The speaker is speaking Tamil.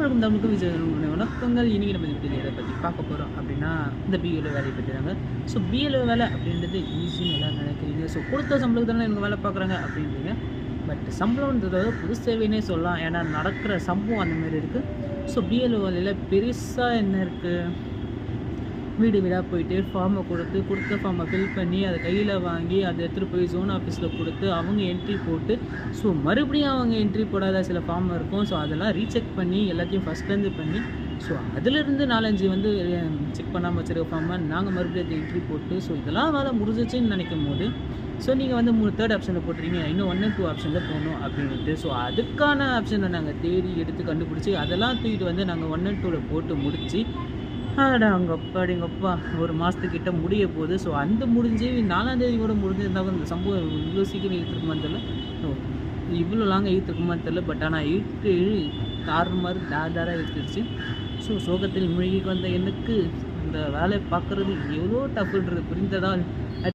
அனைவருக்கும் தமிழுக்கு விஜய் வணக்கங்கள். இன்றைக்கி நம்ம இப்படி எதை பற்றி பார்க்க போகிறோம் அப்படின்னா இந்த பிஎல்ஓ வேலையை பற்றி தாங்க. ஸோ பிஎல்ஓ வேலை அப்படின்றது ஈஸின்னு எல்லாம் நினைக்கிறீங்க. ஸோ கொடுத்த சம்பளத்துக்கு தானே இவங்க வேலை பார்க்குறாங்க அப்படின்றீங்க. பட் சம்பளம்ன்றத புது சேவைன்னே சொல்லலாம். ஏன்னா நடக்கிற சம்பவம் அந்தமாரி இருக்குது. ஸோ பிஎல்ஓ வேலையில் பெருசாக என்ன இருக்குது, வீடு வீடாக போயிட்டு ஃபார்மை கொடுத்த ஃபார்மை ஃபில் பண்ணி அதை கையில் வாங்கி அதை எடுத்துகிட்டு போய் ஜோன் ஆஃபீஸில் கொடுத்து அவங்க என்ட்ரி போட்டு, ஸோ மறுபடியும் அவங்க என்ட்ரி போடாத சில ஃபார்ம் இருக்கும். ஸோ அதெல்லாம் ரீசெக் பண்ணி எல்லாத்தையும் ஃபஸ்ட்லேருந்து பண்ணி, ஸோ அதிலிருந்து 4-5 செக் பண்ணாமல் வச்சுருக்க ஃபார்மை நாங்கள் மறுபடியும் அதை என்ட்ரி போட்டு, ஸோ இதெல்லாம் வேலை முடிஞ்சிச்சுன்னு நினைக்கும் போது, ஸோ நீங்கள் தேர்ட் ஆப்ஷனில் போட்டுறீங்க, இன்னும் 1 and 2 ஆப்ஷனில் போகணும் அப்படின்ட்டு. ஸோ அதுக்கான ஆப்ஷனை நாங்கள் தேடி எடுத்து கண்டுபிடிச்சி அதெல்லாம் தூக்கிட்டு நாங்கள் 1 and 2 போட்டு முடித்து, அங்கப்பா ஒரு மாதத்துக்கிட்ட முடிய போகுது. ஸோ அந்த முடிஞ்சு 4ஆம் தேதி கூட முடிஞ்சிருந்தாலும் இந்த சம்பவம் இவ்வளோ சீக்கிரம் இழுத்துருக்குமான்னு தெரில, இவ்வளோ லாங்காக இழுத்துருக்குமான்னு தெரில. பட் ஆனால் இழுத்து கார் மாதிரி தாராக இழுத்துருச்சு. ஸோ சோகத்தில் மூழ்கி வந்த எனக்கு அந்த வேலையை பார்க்குறது எவ்வளோ டஃப்ன்றது புரிந்ததால்